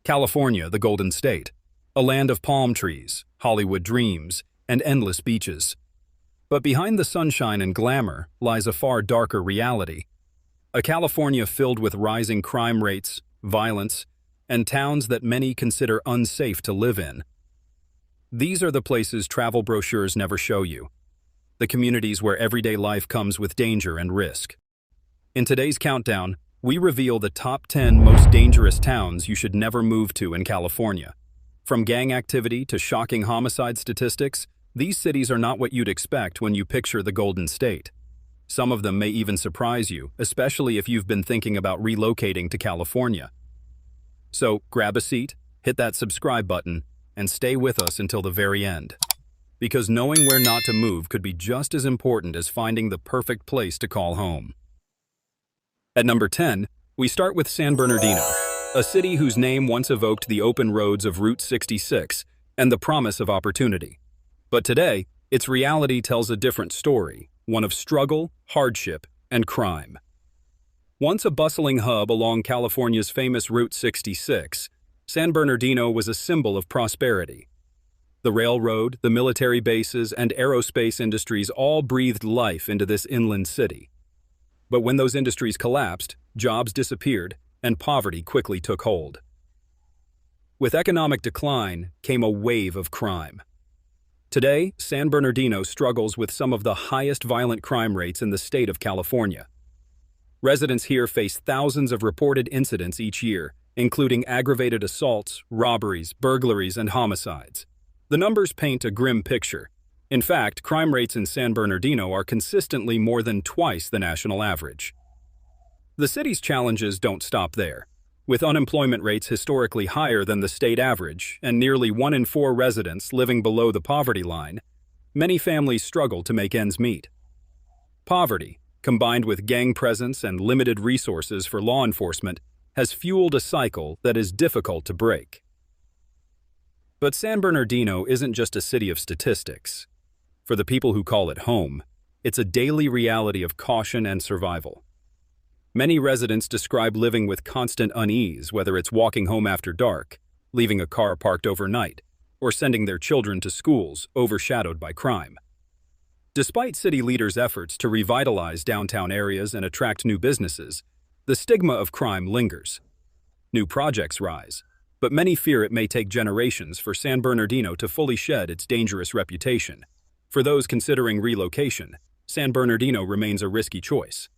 California, the Golden State, a land of palm trees, Hollywood dreams, and endless beaches. But behind the sunshine and glamour lies a far darker reality. A California filled with rising crime rates, violence, and towns that many consider unsafe to live in. These are the places travel brochures never show you. The communities where everyday life comes with danger and risk. In today's countdown, we reveal the top 10 most dangerous towns you should never move to in California. From gang activity to shocking homicide statistics, these cities are not what you'd expect when you picture the Golden State. Some of them may even surprise you, especially if you've been thinking about relocating to California. So, grab a seat, hit that subscribe button, and stay with us until the very end. Because knowing where not to move could be just as important as finding the perfect place to call home. At number 10, we start with San Bernardino, a city whose name once evoked the open roads of Route 66 and the promise of opportunity. But today, its reality tells a different story, one of struggle, hardship, and crime. Once a bustling hub along California's famous Route 66, San Bernardino was a symbol of prosperity. The railroad, the military bases, and aerospace industries all breathed life into this inland city. But when those industries collapsed, jobs disappeared, and poverty quickly took hold. With economic decline came a wave of crime. Today, San Bernardino struggles with some of the highest violent crime rates in the state of California. Residents here face thousands of reported incidents each year, including aggravated assaults, robberies, burglaries, and homicides. The numbers paint a grim picture. In fact, crime rates in San Bernardino are consistently more than twice the national average. The city's challenges don't stop there. With unemployment rates historically higher than the state average and nearly 1 in 4 residents living below the poverty line, many families struggle to make ends meet. Poverty, combined with gang presence and limited resources for law enforcement, has fueled a cycle that is difficult to break. But San Bernardino isn't just a city of statistics. For the people who call it home, it's a daily reality of caution and survival. Many residents describe living with constant unease, whether it's walking home after dark, leaving a car parked overnight, or sending their children to schools overshadowed by crime. Despite city leaders' efforts to revitalize downtown areas and attract new businesses, the stigma of crime lingers. New projects rise, but many fear it may take generations for San Bernardino to fully shed its dangerous reputation. For those considering relocation, San Bernardino remains a risky choice.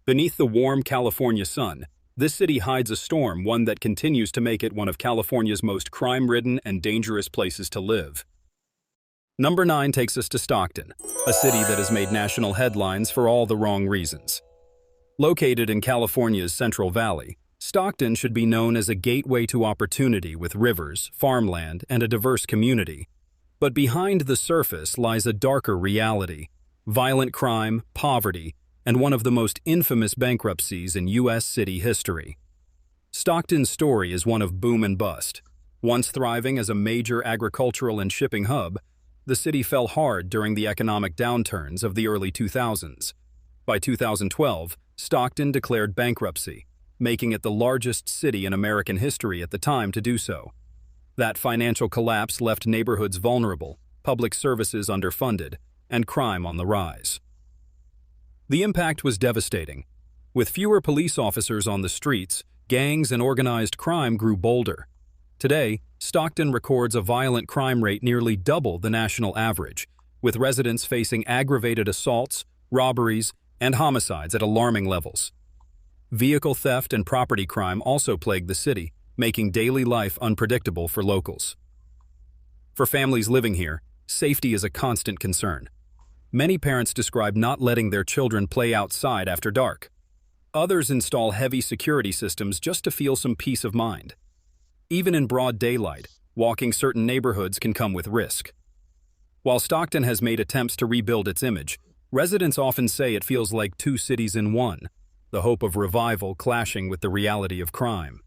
Beneath the warm California sun, this city hides a storm, one that continues to make it one of California's most crime-ridden and dangerous places to live. Number 9 takes us to Stockton, a city that has made national headlines for all the wrong reasons. Located in California's Central Valley, Stockton should be known as a gateway to opportunity with rivers, farmland, and a diverse community. But behind the surface lies a darker reality: violent crime, poverty, and one of the most infamous bankruptcies in U.S. city history. Stockton's story is one of boom and bust. Once thriving as a major agricultural and shipping hub, the city fell hard during the economic downturns of the early 2000s. By 2012, Stockton declared bankruptcy, making it the largest city in American history at the time to do so. That financial collapse left neighborhoods vulnerable, public services underfunded, and crime on the rise. The impact was devastating. With fewer police officers on the streets, gangs and organized crime grew bolder. Today, Stockton records a violent crime rate nearly double the national average, with residents facing aggravated assaults, robberies, and homicides at alarming levels. Vehicle theft and property crime also plague the city, making daily life unpredictable for locals. For families living here, safety is a constant concern. Many parents describe not letting their children play outside after dark. Others install heavy security systems just to feel some peace of mind. Even in broad daylight, walking certain neighborhoods can come with risk. While Stockton has made attempts to rebuild its image, residents often say it feels like two cities in one, the hope of revival clashing with the reality of crime.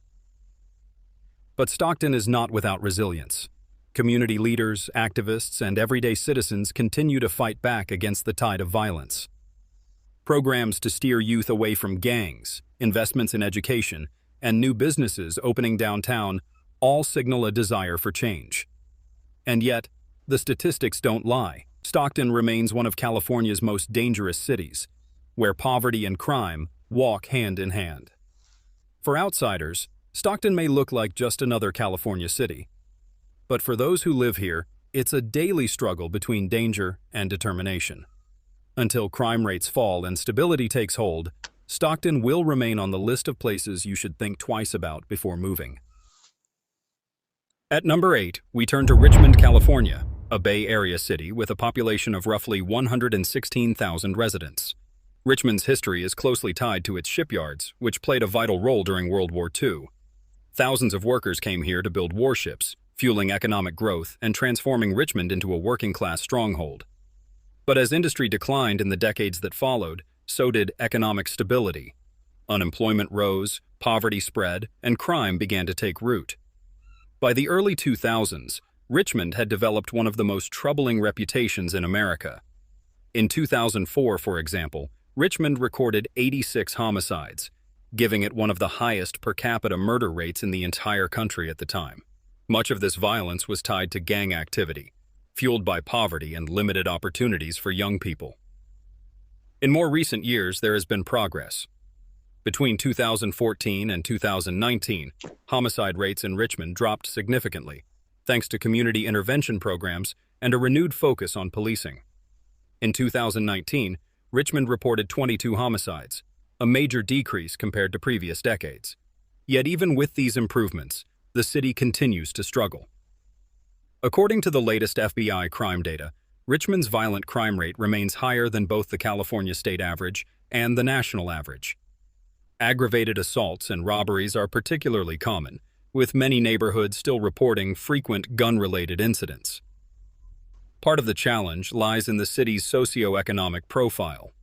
But Stockton is not without resilience. Community leaders, activists, and everyday citizens continue to fight back against the tide of violence. Programs to steer youth away from gangs, investments in education, and new businesses opening downtown all signal a desire for change. And yet, the statistics don't lie. Stockton remains one of California's most dangerous cities, where poverty and crime walk hand in hand. For outsiders, Stockton may look like just another California city. But for those who live here, it's a daily struggle between danger and determination. Until crime rates fall and stability takes hold, Stockton will remain on the list of places you should think twice about before moving. At number 8, we turn to Richmond, California, a Bay Area city with a population of roughly 116,000 residents. Richmond's history is closely tied to its shipyards, which played a vital role during World War II. Thousands of workers came here to build warships, fueling economic growth and transforming Richmond into a working-class stronghold. But as industry declined in the decades that followed, so did economic stability. Unemployment rose, poverty spread, and crime began to take root. By the early 2000s, Richmond had developed one of the most troubling reputations in America. In 2004, for example, Richmond recorded 86 homicides, giving it one of the highest per capita murder rates in the entire country at the time. Much of this violence was tied to gang activity, fueled by poverty and limited opportunities for young people. In more recent years, there has been progress. Between 2014 and 2019, homicide rates in Richmond dropped significantly, thanks to community intervention programs and a renewed focus on policing. In 2019, Richmond reported 22 homicides, a major decrease compared to previous decades. Yet even with these improvements, the city continues to struggle. According to the latest FBI crime data, Richmond's violent crime rate remains higher than both the California state average and the national average. Aggravated assaults and robberies are particularly common, with many neighborhoods still reporting frequent gun-related incidents. Part of the challenge lies in the city's socioeconomic profile.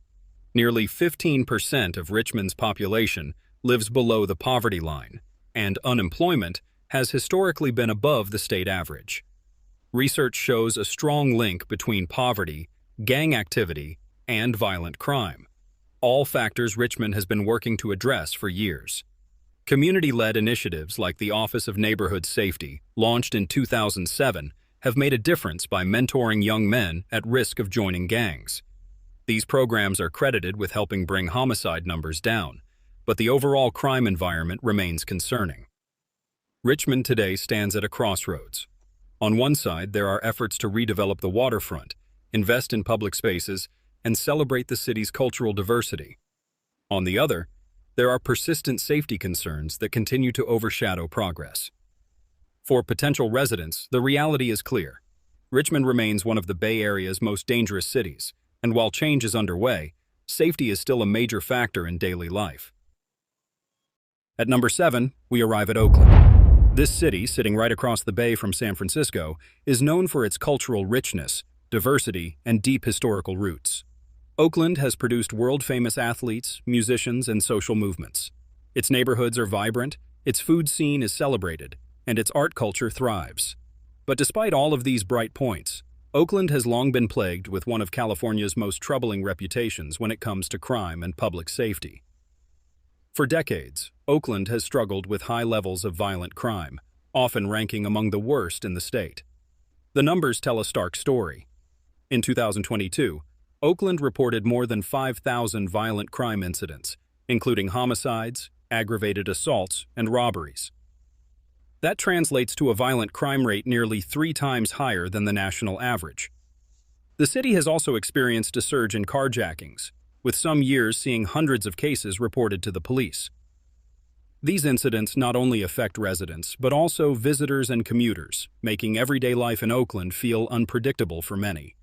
Nearly 15% of Richmond's population lives below the poverty line, and unemployment has historically been above the state average. Research shows a strong link between poverty, gang activity, and violent crime, all factors Richmond has been working to address for years. Community-led initiatives like the Office of Neighborhood Safety, launched in 2007, have made a difference by mentoring young men at risk of joining gangs. These programs are credited with helping bring homicide numbers down, but the overall crime environment remains concerning. Richmond today stands at a crossroads. On one side, there are efforts to redevelop the waterfront, invest in public spaces, and celebrate the city's cultural diversity. On the other, there are persistent safety concerns that continue to overshadow progress. For potential residents, the reality is clear. Richmond remains one of the Bay Area's most dangerous cities, and while change is underway, safety is still a major factor in daily life. At number 7, we arrive at Oakland. This city, sitting right across the bay from San Francisco, is known for its cultural richness, diversity, and deep historical roots. Oakland has produced world-famous athletes, musicians, and social movements. Its neighborhoods are vibrant, its food scene is celebrated, and its art culture thrives. But despite all of these bright points, Oakland has long been plagued with one of California's most troubling reputations when it comes to crime and public safety. For decades, Oakland has struggled with high levels of violent crime, often ranking among the worst in the state. The numbers tell a stark story. In 2022, Oakland reported more than 5,000 violent crime incidents, including homicides, aggravated assaults, and robberies. That translates to a violent crime rate nearly 3 times higher than the national average. The city has also experienced a surge in carjackings, with some years seeing hundreds of cases reported to the police. These incidents not only affect residents, but also visitors and commuters, making everyday life in Oakland feel unpredictable for many.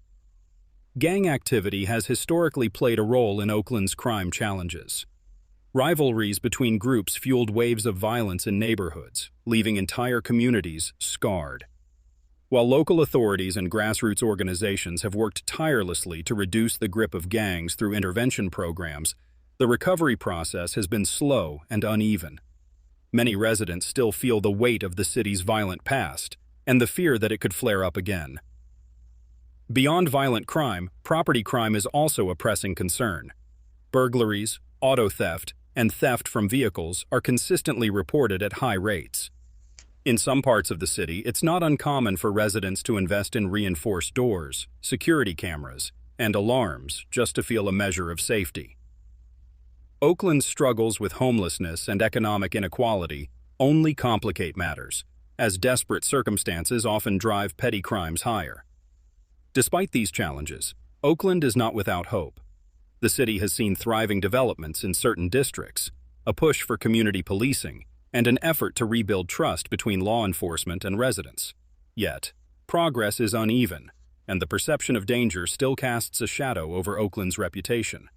Gang activity has historically played a role in Oakland's crime challenges. Rivalries between groups fueled waves of violence in neighborhoods, leaving entire communities scarred. While local authorities and grassroots organizations have worked tirelessly to reduce the grip of gangs through intervention programs, the recovery process has been slow and uneven. Many residents still feel the weight of the city's violent past and the fear that it could flare up again. Beyond violent crime, property crime is also a pressing concern. Burglaries, auto theft, and theft from vehicles are consistently reported at high rates. In some parts of the city, it's not uncommon for residents to invest in reinforced doors, security cameras, and alarms just to feel a measure of safety. Oakland's struggles with homelessness and economic inequality only complicate matters, as desperate circumstances often drive petty crimes higher. Despite these challenges, Oakland is not without hope. The city has seen thriving developments in certain districts, a push for community policing, and an effort to rebuild trust between law enforcement and residents. Yet, progress is uneven, and the perception of danger still casts a shadow over Oakland's reputation.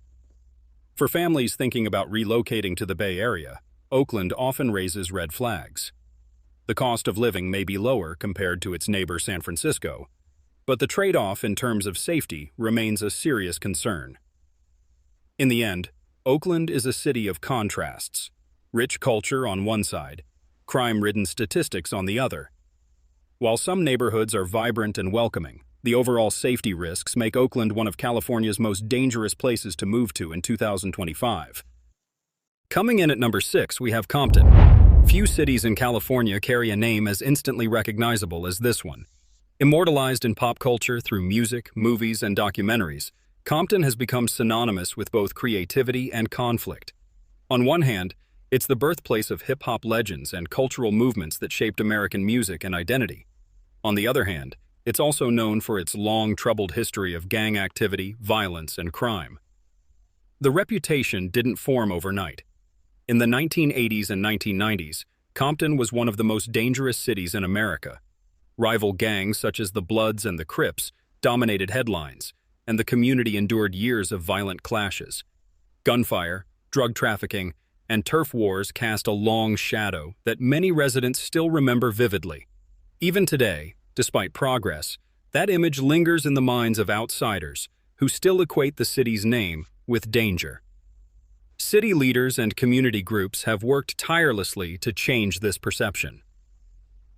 For families thinking about relocating to the Bay Area, Oakland often raises red flags. The cost of living may be lower compared to its neighbor San Francisco, but the trade-off in terms of safety remains a serious concern. In the end, Oakland is a city of contrasts. Rich culture on one side, crime-ridden statistics on the other. While some neighborhoods are vibrant and welcoming, the overall safety risks make Oakland one of California's most dangerous places to move to in 2025. Coming in at number 6, we have Compton. Few cities in California carry a name as instantly recognizable as this one. Immortalized in pop culture through music, movies, and documentaries, Compton has become synonymous with both creativity and conflict. On one hand, it's the birthplace of hip-hop legends and cultural movements that shaped American music and identity. On the other hand, it's also known for its long, troubled history of gang activity, violence, and crime. The reputation didn't form overnight. In the 1980s and 1990s, Compton was one of the most dangerous cities in America. Rival gangs such as the Bloods and the Crips dominated headlines, and the community endured years of violent clashes. Gunfire, drug trafficking, and turf wars cast a long shadow that many residents still remember vividly. Even today, despite progress, that image lingers in the minds of outsiders who still equate the city's name with danger. City leaders and community groups have worked tirelessly to change this perception.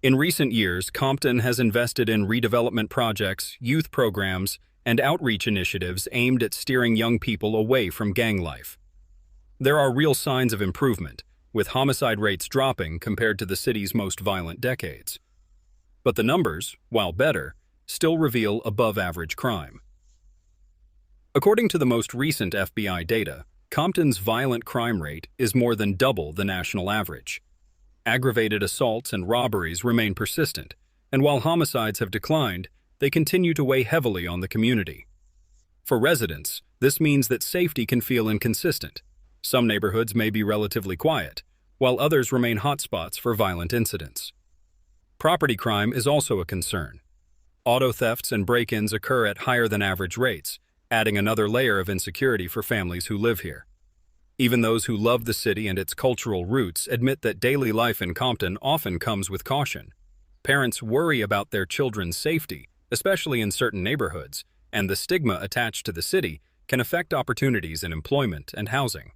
In recent years, Compton has invested in redevelopment projects, youth programs, and outreach initiatives aimed at steering young people away from gang life. There are real signs of improvement, with homicide rates dropping compared to the city's most violent decades. But the numbers, while better, still reveal above-average crime. According to the most recent FBI data, Compton's violent crime rate is more than double the national average. Aggravated assaults and robberies remain persistent, and while homicides have declined, they continue to weigh heavily on the community. For residents, this means that safety can feel inconsistent. Some neighborhoods may be relatively quiet, while others remain hotspots for violent incidents. Property crime is also a concern. Auto thefts and break-ins occur at higher-than-average rates, adding another layer of insecurity for families who live here. Even those who love the city and its cultural roots admit that daily life in Compton often comes with caution. Parents worry about their children's safety, especially in certain neighborhoods, and the stigma attached to the city can affect opportunities in employment and housing.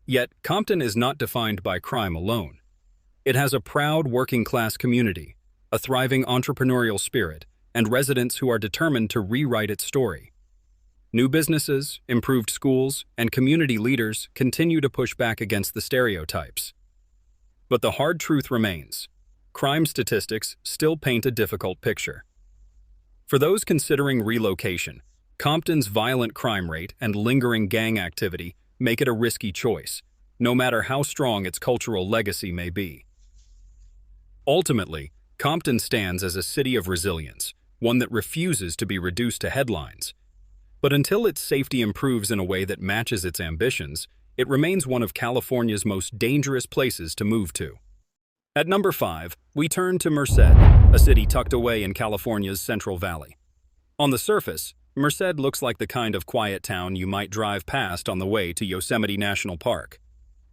Yet, Compton is not defined by crime alone. It has a proud working-class community, a thriving entrepreneurial spirit, and residents who are determined to rewrite its story. New businesses, improved schools, and community leaders continue to push back against the stereotypes. But the hard truth remains. Crime statistics still paint a difficult picture. For those considering relocation, Compton's violent crime rate and lingering gang activity make it a risky choice, no matter how strong its cultural legacy may be. Ultimately, Compton stands as a city of resilience, one that refuses to be reduced to headlines. But until its safety improves in a way that matches its ambitions, it remains one of California's most dangerous places to move to. At number 5, we turn to Merced, a city tucked away in California's Central Valley. On the surface, Merced looks like the kind of quiet town you might drive past on the way to Yosemite National Park.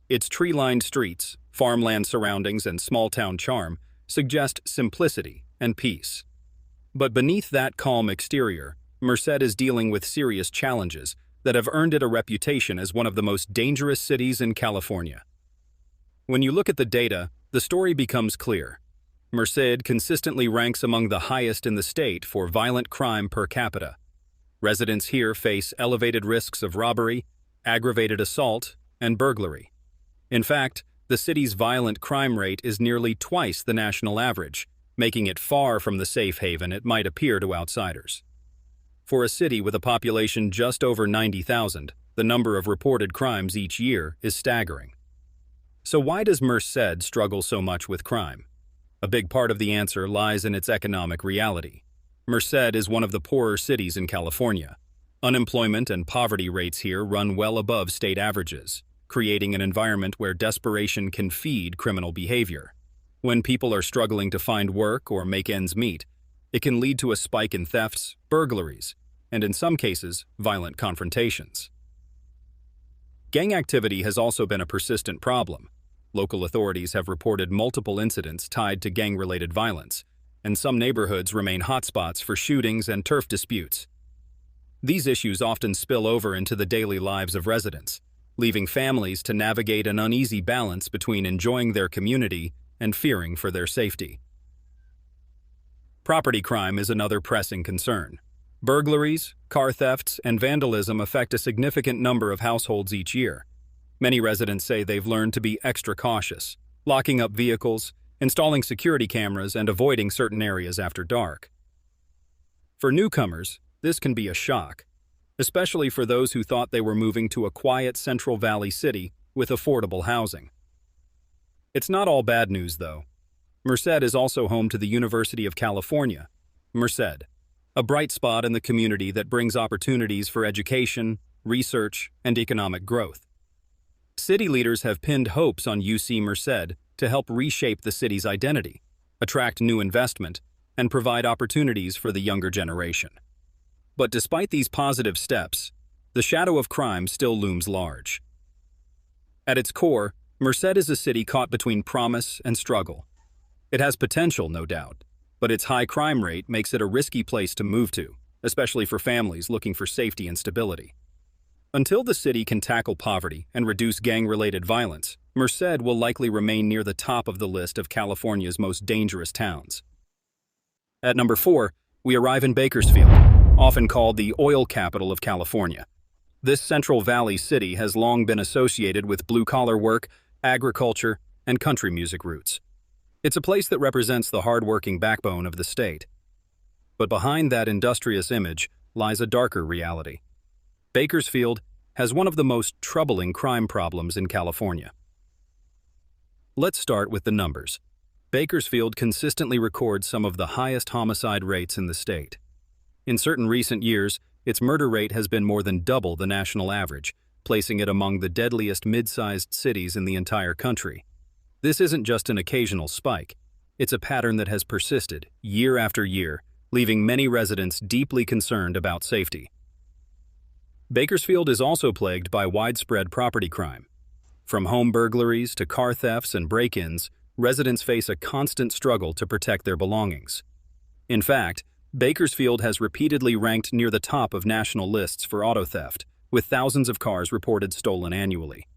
Its tree-lined streets, farmland surroundings, and small-town charm suggest simplicity and peace. But beneath that calm exterior, Merced is dealing with serious challenges that have earned it a reputation as one of the most dangerous cities in California. When you look at the data, the story becomes clear. Merced consistently ranks among the highest in the state for violent crime per capita. Residents here face elevated risks of robbery, aggravated assault, and burglary. In fact, The city's violent crime rate is nearly twice the national average, making it far from the safe haven it might appear to outsiders. For a city with a population just over 90,000, the number of reported crimes each year is staggering. So why does Merced struggle so much with crime? A big part of the answer lies in its economic reality. Merced is one of the poorer cities in California. Unemployment and poverty rates here run well above state averages, creating an environment where desperation can feed criminal behavior. When people are struggling to find work or make ends meet, it can lead to a spike in thefts, burglaries, and in some cases, violent confrontations. Gang activity has also been a persistent problem. Local authorities have reported multiple incidents tied to gang-related violence, and some neighborhoods remain hotspots for shootings and turf disputes. These issues often spill over into the daily lives of residents, leaving families to navigate an uneasy balance between enjoying their community and fearing for their safety. Property crime is another pressing concern. Burglaries, car thefts, and vandalism affect a significant number of households each year. Many residents say they've learned to be extra cautious, locking up vehicles, installing security cameras, and avoiding certain areas after dark. For newcomers, this can be a shock, especially for those who thought they were moving to a quiet Central Valley city with affordable housing. It's not all bad news, though. Merced is also home to the University of California, Merced, a bright spot in the community that brings opportunities for education, research, and economic growth. City leaders have pinned hopes on UC Merced to help reshape the city's identity, attract new investment, and provide opportunities for the younger generation. But despite these positive steps, the shadow of crime still looms large. At its core, Merced is a city caught between promise and struggle. It has potential, no doubt, but its high crime rate makes it a risky place to move to, especially for families looking for safety and stability. Until the city can tackle poverty and reduce gang-related violence, Merced will likely remain near the top of the list of California's most dangerous towns. At number 4, we arrive in Bakersfield, often called the oil capital of California. This Central Valley city has long been associated with blue-collar work, agriculture, and country music roots. It's a place that represents the hard-working backbone of the state. But behind that industrious image lies a darker reality. Bakersfield has one of the most troubling crime problems in California. Let's start with the numbers. Bakersfield consistently records some of the highest homicide rates in the state. In certain recent years, its murder rate has been more than double the national average, placing it among the deadliest mid-sized cities in the entire country. This isn't just an occasional spike. It's a pattern that has persisted year after year, leaving many residents deeply concerned about safety. Bakersfield is also plagued by widespread property crime. From home burglaries to car thefts and break-ins, residents face a constant struggle to protect their belongings. In fact, Bakersfield has repeatedly ranked near the top of national lists for auto theft, with thousands of cars reported stolen annually.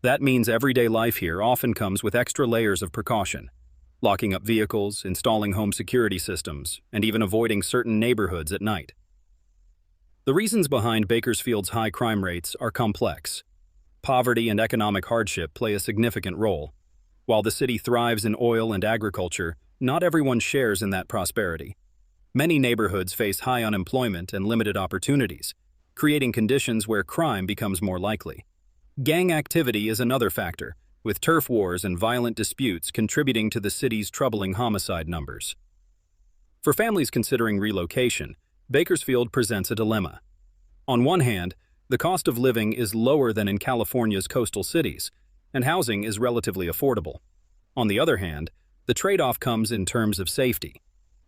That means everyday life here often comes with extra layers of precaution, locking up vehicles, installing home security systems, and even avoiding certain neighborhoods at night. The reasons behind Bakersfield's high crime rates are complex. Poverty and economic hardship play a significant role. While the city thrives in oil and agriculture, not everyone shares in that prosperity. Many neighborhoods face high unemployment and limited opportunities, creating conditions where crime becomes more likely. Gang activity is another factor, with turf wars and violent disputes contributing to the city's troubling homicide numbers. For families considering relocation, Bakersfield presents a dilemma. On one hand, the cost of living is lower than in California's coastal cities, and housing is relatively affordable. On the other hand, the trade-off comes in terms of safety.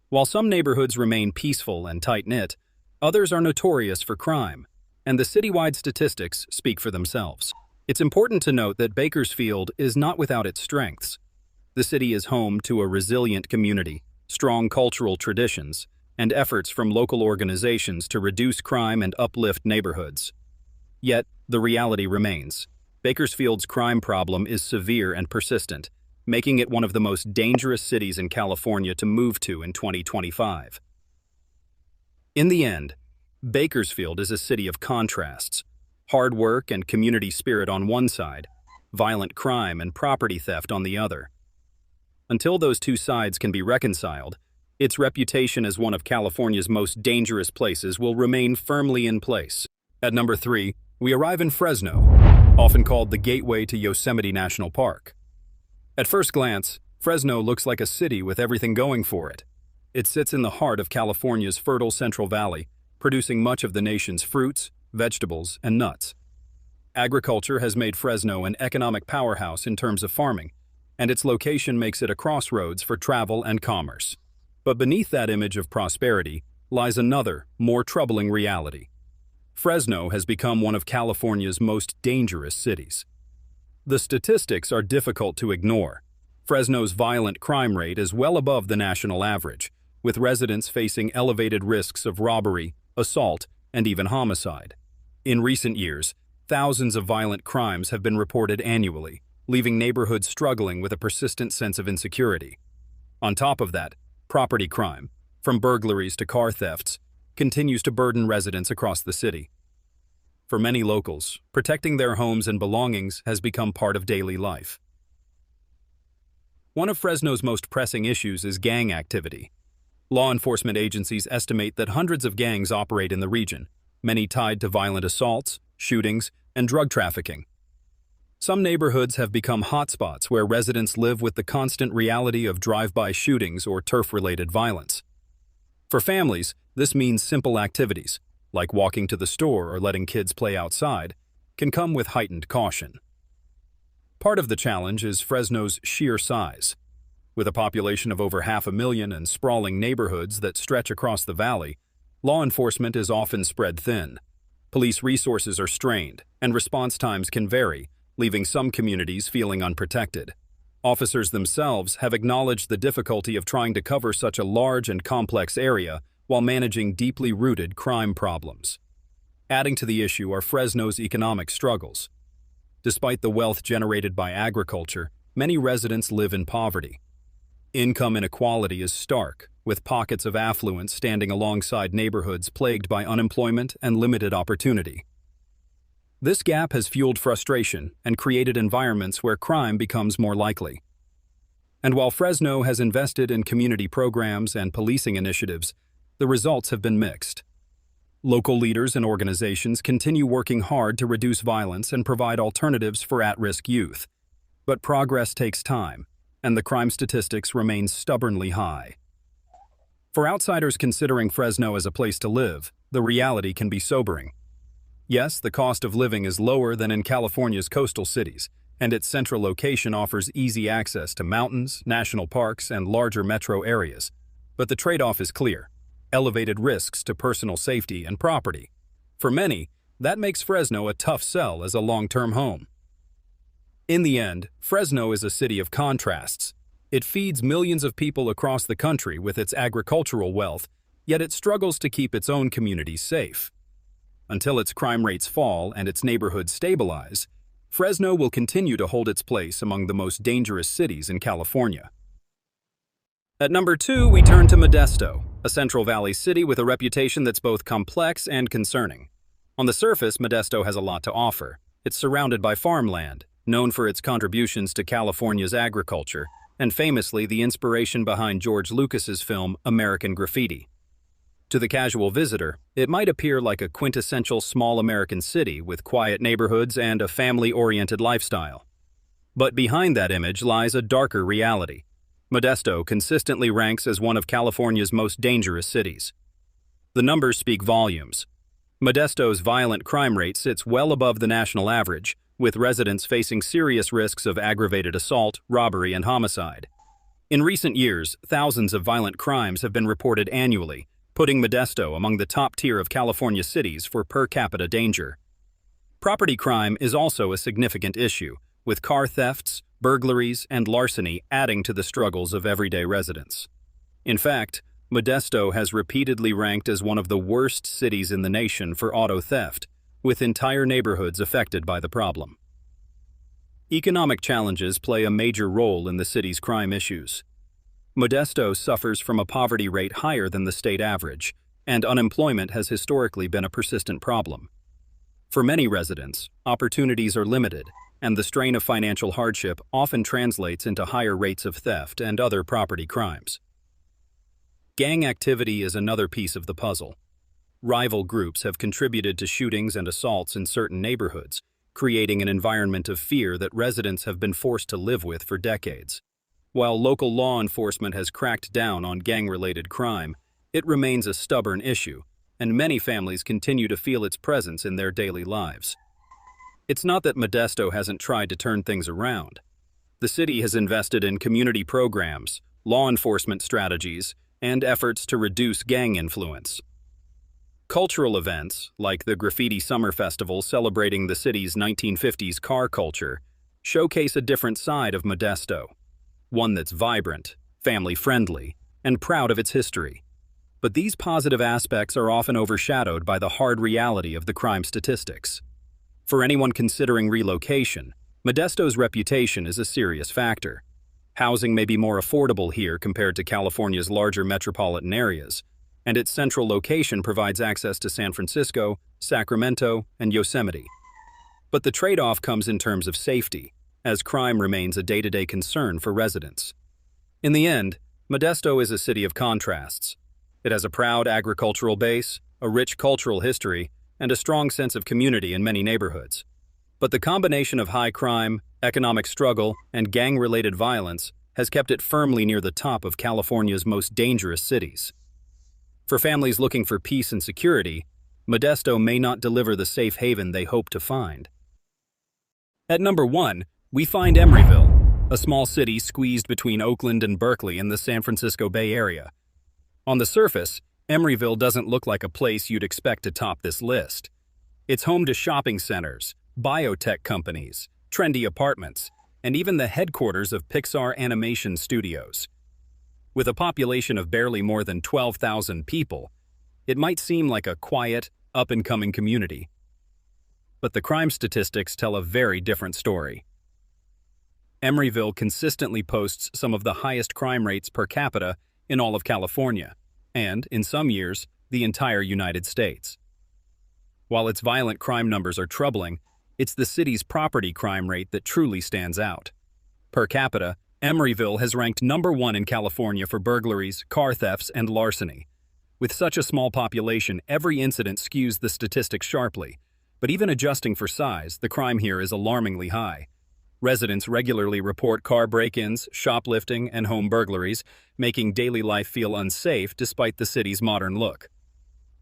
While some neighborhoods remain peaceful and tight-knit, others are notorious for crime, and the citywide statistics speak for themselves. It's important to note that Bakersfield is not without its strengths. The city is home to a resilient community, strong cultural traditions, and efforts from local organizations to reduce crime and uplift neighborhoods. Yet, the reality remains. Bakersfield's crime problem is severe and persistent, making it one of the most dangerous cities in California to move to in 2025. In the end, Bakersfield is a city of contrasts. Hard work and community spirit on one side, violent crime and property theft on the other. Until those two sides can be reconciled, its reputation as one of California's most dangerous places will remain firmly in place. At number 3, we arrive in Fresno, often called the gateway to Yosemite National Park. At first glance, Fresno looks like a city with everything going for it. It sits in the heart of California's fertile Central Valley, producing much of the nation's fruits, vegetables, and nuts. Agriculture has made Fresno an economic powerhouse in terms of farming, and its location makes it a crossroads for travel and commerce. But beneath that image of prosperity lies another, more troubling reality. Fresno has become one of California's most dangerous cities. The statistics are difficult to ignore. Fresno's violent crime rate is well above the national average, with residents facing elevated risks of robbery, assault, and even homicide. In recent years, thousands of violent crimes have been reported annually, leaving neighborhoods struggling with a persistent sense of insecurity. On top of that, property crime, from burglaries to car thefts, continues to burden residents across the city. For many locals, protecting their homes and belongings has become part of daily life. One of Fresno's most pressing issues is gang activity. Law enforcement agencies estimate that hundreds of gangs operate in the region, many tied to violent assaults, shootings, and drug trafficking. Some neighborhoods have become hotspots where residents live with the constant reality of drive-by shootings or turf-related violence. For families, this means simple activities, like walking to the store or letting kids play outside, can come with heightened caution. Part of the challenge is Fresno's sheer size. With a population of over 500,000 and sprawling neighborhoods that stretch across the valley, law enforcement is often spread thin. Police resources are strained, and response times can vary, leaving some communities feeling unprotected. Officers themselves have acknowledged the difficulty of trying to cover such a large and complex area while managing deeply rooted crime problems. Adding to the issue are Fresno's economic struggles. Despite the wealth generated by agriculture, many residents live in poverty. Income inequality is stark, with pockets of affluence standing alongside neighborhoods plagued by unemployment and limited opportunity. This gap has fueled frustration and created environments where crime becomes more likely. And while Fresno has invested in community programs and policing initiatives, the results have been mixed. Local leaders and organizations continue working hard to reduce violence and provide alternatives for at-risk youth. But progress takes time, and the crime statistics remain stubbornly high. For outsiders considering Fresno as a place to live, the reality can be sobering. Yes, the cost of living is lower than in California's coastal cities, and its central location offers easy access to mountains, national parks, and larger metro areas. But the trade-off is clear: elevated risks to personal safety and property. For many, that makes Fresno a tough sell as a long-term home. In the end, Fresno is a city of contrasts. It feeds millions of people across the country with its agricultural wealth, yet it struggles to keep its own communities safe. Until its crime rates fall and its neighborhoods stabilize, Fresno will continue to hold its place among the most dangerous cities in California. At number 2, we turn to Modesto, a Central Valley city with a reputation that's both complex and concerning. On the surface, Modesto has a lot to offer. It's surrounded by farmland, known for its contributions to California's agriculture, and famously the inspiration behind George Lucas's film American Graffiti. To the casual visitor, it might appear like a quintessential small American city with quiet neighborhoods and a family-oriented lifestyle. But behind that image lies a darker reality. Modesto consistently ranks as one of California's most dangerous cities. The numbers speak volumes. Modesto's violent crime rate sits well above the national average, with residents facing serious risks of aggravated assault, robbery, and homicide. In recent years, thousands of violent crimes have been reported annually, putting Modesto among the top tier of California cities for per capita danger. Property crime is also a significant issue, with car thefts, burglaries, and larceny adding to the struggles of everyday residents. In fact, Modesto has repeatedly ranked as one of the worst cities in the nation for auto theft, with entire neighborhoods affected by the problem. Economic challenges play a major role in the city's crime issues. Modesto suffers from a poverty rate higher than the state average, and unemployment has historically been a persistent problem. For many residents, opportunities are limited, and the strain of financial hardship often translates into higher rates of theft and other property crimes. Gang activity is another piece of the puzzle. Rival groups have contributed to shootings and assaults in certain neighborhoods, creating an environment of fear that residents have been forced to live with for decades. While local law enforcement has cracked down on gang-related crime, it remains a stubborn issue, and many families continue to feel its presence in their daily lives. It's not that Modesto hasn't tried to turn things around. The city has invested in community programs, law enforcement strategies, and efforts to reduce gang influence. Cultural events, like the Graffiti Summer Festival celebrating the city's 1950s car culture, showcase a different side of Modesto, one that's vibrant, family-friendly, and proud of its history. But these positive aspects are often overshadowed by the hard reality of the crime statistics. For anyone considering relocation, Modesto's reputation is a serious factor. Housing may be more affordable here compared to California's larger metropolitan areas, and its central location provides access to San Francisco, Sacramento, and Yosemite. But the trade-off comes in terms of safety, as crime remains a day-to-day concern for residents. In the end, Modesto is a city of contrasts. It has a proud agricultural base, a rich cultural history, and a strong sense of community in many neighborhoods. But the combination of high crime, economic struggle, and gang-related violence has kept it firmly near the top of California's most dangerous cities. For families looking for peace and security, Modesto may not deliver the safe haven they hope to find. At number 1, we find Emeryville, a small city squeezed between Oakland and Berkeley in the San Francisco Bay Area. On the surface, Emeryville doesn't look like a place you'd expect to top this list. It's home to shopping centers, biotech companies, trendy apartments, and even the headquarters of Pixar animation studios. With a population of barely more than 12,000 people, it might seem like a quiet, up-and-coming community. But the crime statistics tell a very different story. Emeryville consistently posts some of the highest crime rates per capita in all of California, and, in some years, the entire United States. While its violent crime numbers are troubling, it's the city's property crime rate that truly stands out. Per capita, Emeryville has ranked number 1 in California for burglaries, car thefts, and larceny. With such a small population, every incident skews the statistics sharply. But even adjusting for size, the crime here is alarmingly high. Residents regularly report car break-ins, shoplifting, and home burglaries, making daily life feel unsafe despite the city's modern look.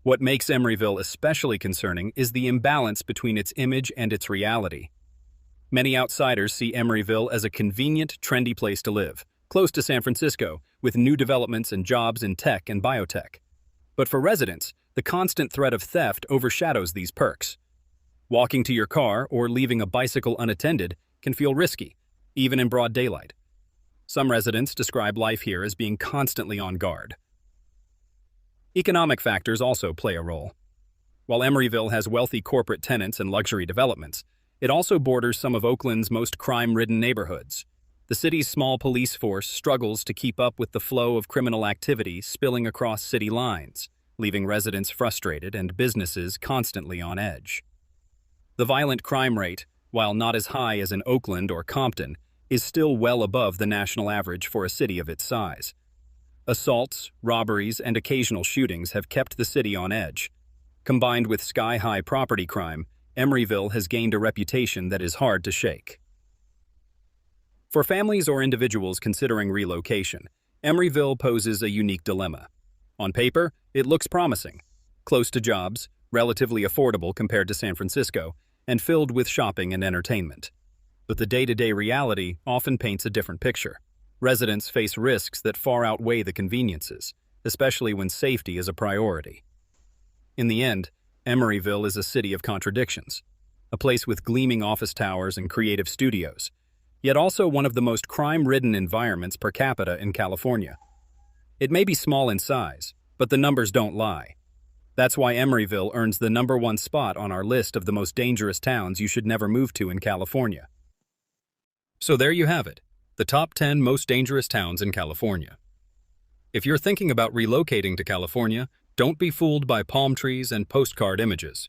What makes Emeryville especially concerning is the imbalance between its image and its reality. Many outsiders see Emeryville as a convenient, trendy place to live, close to San Francisco, with new developments and jobs in tech and biotech. But for residents, the constant threat of theft overshadows these perks. Walking to your car or leaving a bicycle unattended can feel risky, even in broad daylight. Some residents describe life here as being constantly on guard. Economic factors also play a role. While Emeryville has wealthy corporate tenants and luxury developments, it also borders some of Oakland's most crime-ridden neighborhoods. The city's small police force struggles to keep up with the flow of criminal activity spilling across city lines, leaving residents frustrated and businesses constantly on edge. The violent crime rate, while not as high as in Oakland or Compton, is still well above the national average for a city of its size. Assaults, robberies, and occasional shootings have kept the city on edge. Combined with sky-high property crime, Emeryville has gained a reputation that is hard to shake. For families or individuals considering relocation, Emeryville poses a unique dilemma. On paper, it looks promising. Close to jobs, relatively affordable compared to San Francisco, and filled with shopping and entertainment. But the day-to-day reality often paints a different picture. Residents face risks that far outweigh the conveniences, especially when safety is a priority. In the end, Emeryville is a city of contradictions, a place with gleaming office towers and creative studios, yet also one of the most crime-ridden environments per capita in California. It may be small in size, but the numbers don't lie. That's why Emeryville earns the number 1 spot on our list of the most dangerous towns you should never move to in California. So there you have it, the top 10 most dangerous towns in California. If you're thinking about relocating to California, don't be fooled by palm trees and postcard images.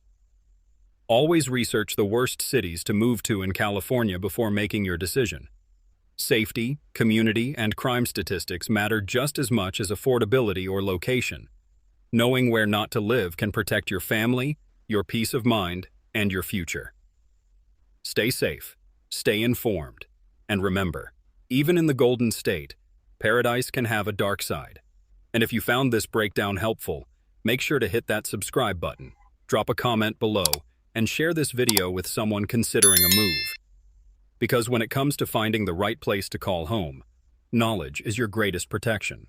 Always research the worst cities to move to in California before making your decision. Safety, community, and crime statistics matter just as much as affordability or location. Knowing where not to live can protect your family, your peace of mind, and your future. Stay safe, stay informed, and remember, even in the Golden State, paradise can have a dark side. And if you found this breakdown helpful, make sure to hit that subscribe button, drop a comment below, and share this video with someone considering a move. Because when it comes to finding the right place to call home, knowledge is your greatest protection.